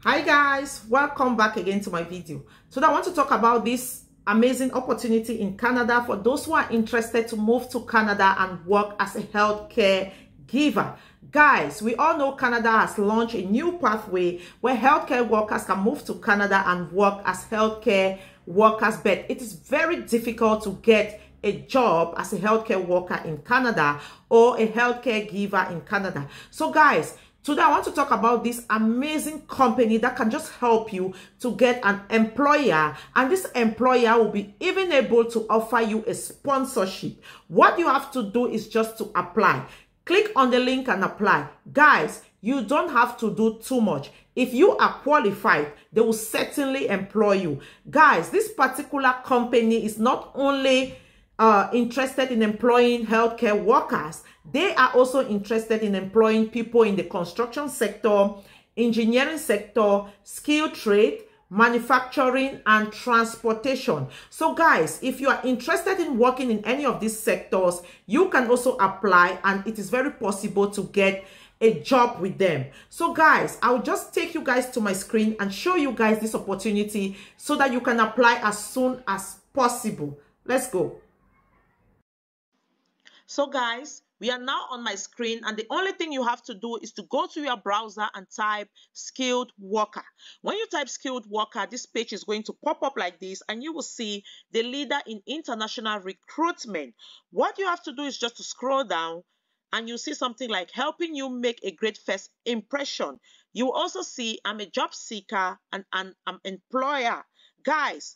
Hi guys, welcome back again to my video. Today I want to talk about this amazing opportunity in Canada for those who are interested to move to Canada and work as a healthcare giver. Guys, we all know Canada has launched a new pathway where healthcare workers can move to Canada and work as healthcare workers, but it is very difficult to get a job as a healthcare worker in Canada or a healthcare giver in Canada. So guys, today I want to talk about this amazing company that can just help you to get an employer, and this employer will be even able to offer you a sponsorship. What you have to do is just to apply. Click on the link and apply. Guys, you don't have to do too much. If you are qualified, they will certainly employ you. Guys, this particular company is not only interested in employing healthcare workers, they are also interested in employing people in the construction sector, engineering sector, skilled trade, manufacturing, and transportation. So guys, if you are interested in working in any of these sectors, you can also apply, and it is very possible to get a job with them. So guys, I'll just take you guys to my screen and show you guys this opportunity so that you can apply as soon as possible. Let's go. So guys, we are now on my screen, and the only thing you have to do is to go to your browser and type skilled worker. When you type skilled worker, this page is going to pop up like this, and you will see the leader in international recruitment. What you have to do is just to scroll down, and you see something like helping you make a great first impression. You will also see I'm a job seeker and I'm employer. Guys,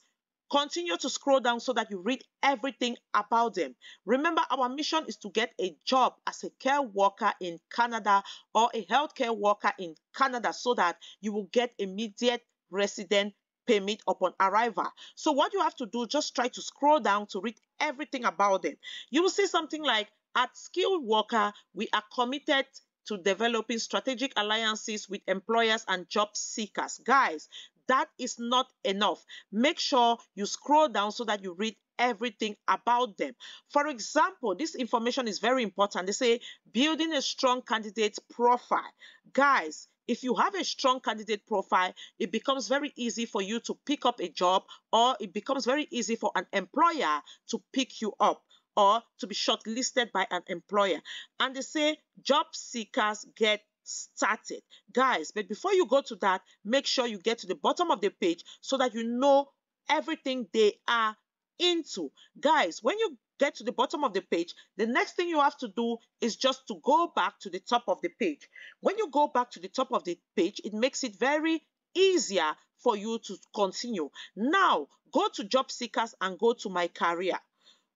continue to scroll down so that you read everything about them. Remember, our mission is to get a job as a care worker in Canada or a healthcare worker in Canada so that you will get immediate resident permit upon arrival. So what you have to do, just try to scroll down to read everything about them. You will see something like, at Skilled Worker, we are committed to developing strategic alliances with employers and job seekers. Guys, that is not enough. Make sure you scroll down so that you read everything about them. For example, this information is very important. They say building a strong candidate profile. Guys, if you have a strong candidate profile, it becomes very easy for you to pick up a job, or it becomes very easy for an employer to pick you up or to be shortlisted by an employer. And they say job seekers get started. Guys, but before you go to that, make sure you get to the bottom of the page so that you know everything they are into. Guys, when you get to the bottom of the page, the next thing you have to do is just to go back to the top of the page. When you go back to the top of the page, it makes it very easier for you to continue. Now, go to job seekers and go to my career.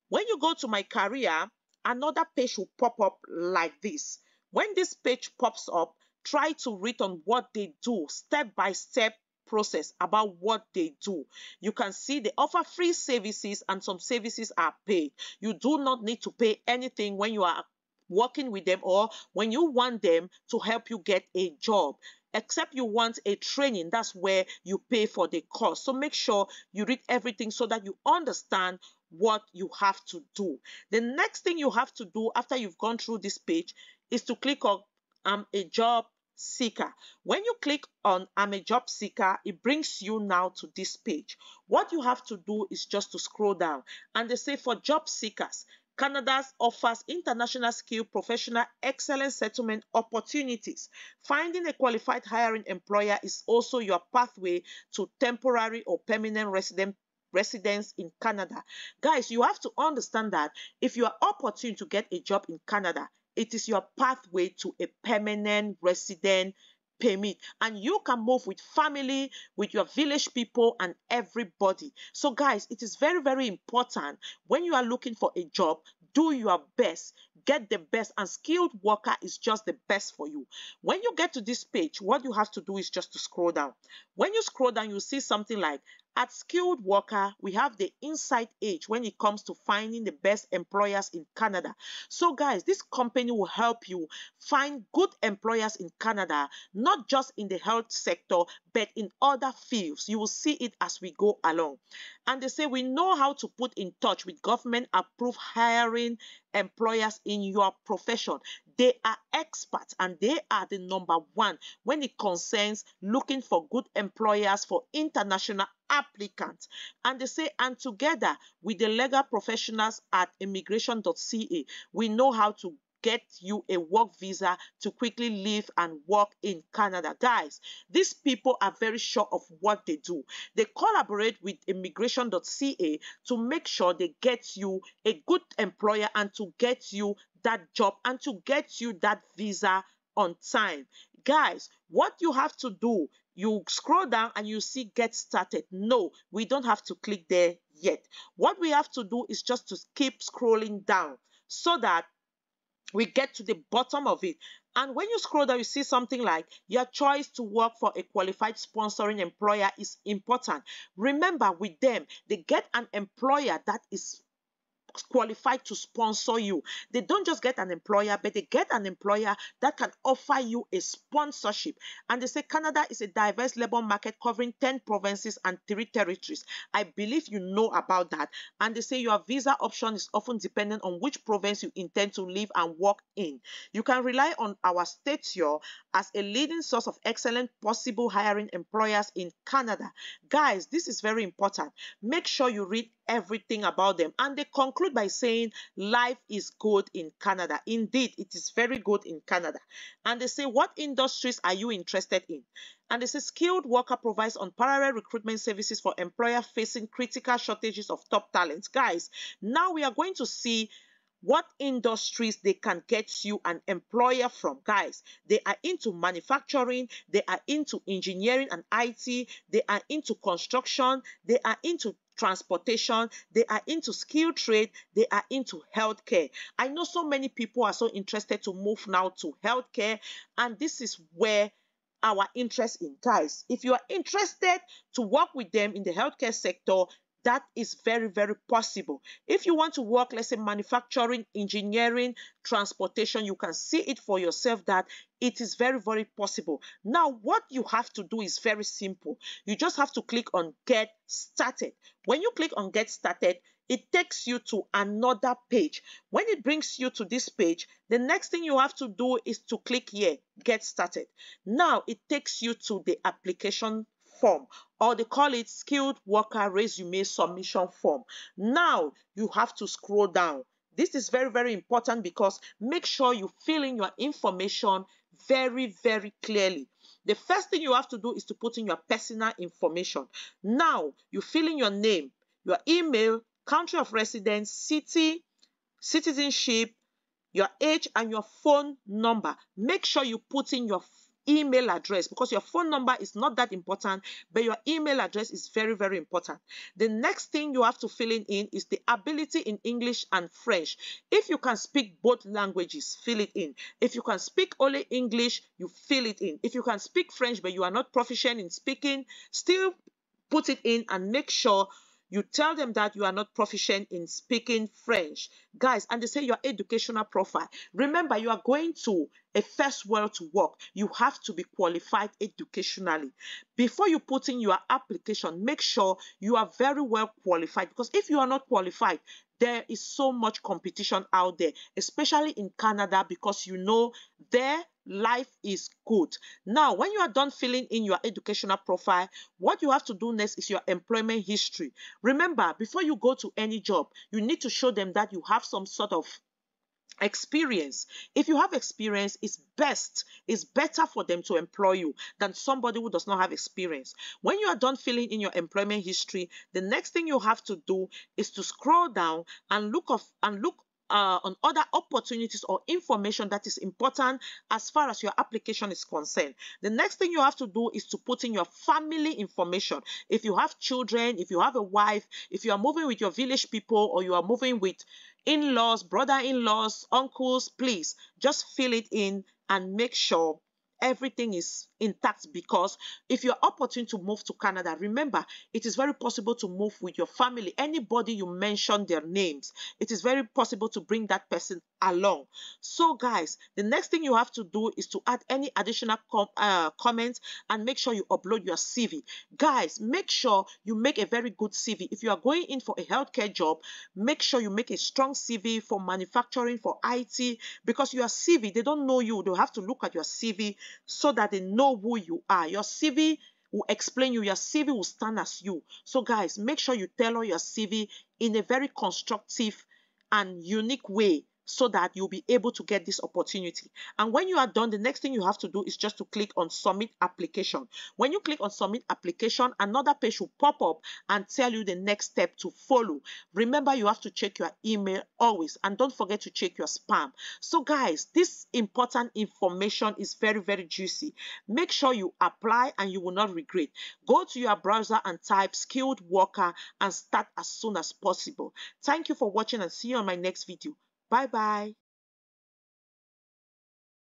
When you go to my career, another page will pop up like this. When this page pops up, try to read on what they do, step-by-step process about what they do. You can see they offer free services, and some services are paid. You do not need to pay anything when you are working with them or when you want them to help you get a job. Except you want a training, that's where you pay for the course. So make sure you read everything so that you understand what you have to do. The next thing you have to do after you've gone through this page is to click on I'm a job seeker. When you click on I'm a job seeker, it brings you now to this page. What you have to do is just to scroll down, and they say for job seekers, Canada offers international skill professional excellent settlement opportunities. Finding a qualified hiring employer is also your pathway to temporary or permanent residence in Canada. Guys, you have to understand that if you are opportune to get a job in Canada, it is your pathway to a permanent resident permit, and you can move with family, with your village people, and everybody. So guys, it is very, very important when you are looking for a job, do your best, get the best, and skilled worker is just the best for you. When you get to this page, what you have to do is just to scroll down. When you scroll down, you see something like at Skilled Worker, we have the inside edge when it comes to finding the best employers in Canada. So guys, this company will help you find good employers in Canada, not just in the health sector, but in other fields. You will see it as we go along. And they say we know how to put in touch with government approved hiring employers in your profession. They are experts and they are the number one when it concerns looking for good employers for international applicants. And they say, and together with the legal professionals at immigration.ca, we know how to get you a work visa to quickly live and work in Canada. Guys, these people are very sure of what they do. They collaborate with immigration.ca to make sure they get you a good employer and to get you that job and to get you that visa on time. Guys, what you have to do, you scroll down and you see get started. No, we don't have to click there yet. What we have to do is just to keep scrolling down so that we get to the bottom of it. And when you scroll down, you see something like your choice to work for a qualified sponsoring employer is important. Remember, with them, they get an employer that is qualified to sponsor you. They don't just get an employer, but they get an employer that can offer you a sponsorship. And they say Canada is a diverse labor market covering 10 provinces and 3 territories. I believe you know about that. And they say your visa option is often dependent on which province you intend to live and work in. You can rely on our Statio as a leading source of excellent possible hiring employers in Canada. Guys, this is very important. Make sure you read everything about them. And they conclude by saying life is good in Canada. Indeed, it is very good in Canada. And they say, what industries are you interested in? And they say skilled worker provides unparalleled recruitment services for employer facing critical shortages of top talent. Guys, now we are going to see what industries they can get you an employer from. Guys, they are into manufacturing, they are into engineering and IT, they are into construction, they are into transportation, they are into skilled trade, they are into healthcare. I know so many people are so interested to move now to healthcare, and this is where our interest in. Guys, if you are interested to work with them in the healthcare sector, that is very, very possible. If you want to work, let's say manufacturing, engineering, transportation, you can see it for yourself that it is very, very possible. Now, what you have to do is very simple. You just have to click on Get Started. When you click on Get Started, it takes you to another page. When it brings you to this page, the next thing you have to do is to click here, Get Started. Now, it takes you to the application form, or they call it skilled worker resume submission form. Now you have to scroll down. This is very, very important because make sure you fill in your information very, very clearly. The first thing you have to do is to put in your personal information. Now you fill in your name, your email, country of residence, city, citizenship, your age, and your phone number. Make sure you put in your email address because your phone number is not that important, but your email address is very, very important. The next thing you have to fill in is the ability in English and French. If you can speak both languages, fill it in. If you can speak only English, you fill it in. If you can speak French but you are not proficient in speaking, still put it in and make sure you tell them that you are not proficient in speaking French. Guys, and they say your educational profile. Remember, you are going to a first world to work. You have to be qualified educationally. Before you put in your application, make sure you are very well qualified, because if you are not qualified, there is so much competition out there, especially in Canada, because you know their life is good. Now, when you are done filling in your educational profile, what you have to do next is your employment history. Remember, before you go to any job, you need to show them that you have some sort of experience. If you have experience, it's better for them to employ you than somebody who does not have experience. When you are done filling in your employment history, the next thing you have to do is to scroll down and look on other opportunities or information that is important as far as your application is concerned. The next thing you have to do is to put in your family information. If you have children, if you have a wife, if you are moving with your village people, or you are moving with in-laws, brother-in-laws, uncles, please just fill it in and make sure everything is intact, because if you're opportune to move to Canada, remember, it is very possible to move with your family. Anybody you mention their names, it is very possible to bring that person along. So guys, the next thing you have to do is to add any additional comments, and make sure you upload your CV. Guys, make sure you make a very good CV. If you are going in for a healthcare job, make sure you make a strong CV for manufacturing, for IT, because your CV, they don't know you. They'll have to look at your CV so that they know who you are. Your CV will explain you. Your CV will stand as you. So guys, make sure you tailor your CV in a very constructive and unique way, so that you'll be able to get this opportunity. And when you are done, the next thing you have to do is just to click on submit application. When you click on submit application, another page will pop up and tell you the next step to follow. Remember, you have to check your email always, and don't forget to check your spam. So guys, this important information is very, very juicy. Make sure you apply and you will not regret. Go to your browser and type skilled worker and start as soon as possible. Thank you for watching, and see you on my next video. Bye bye.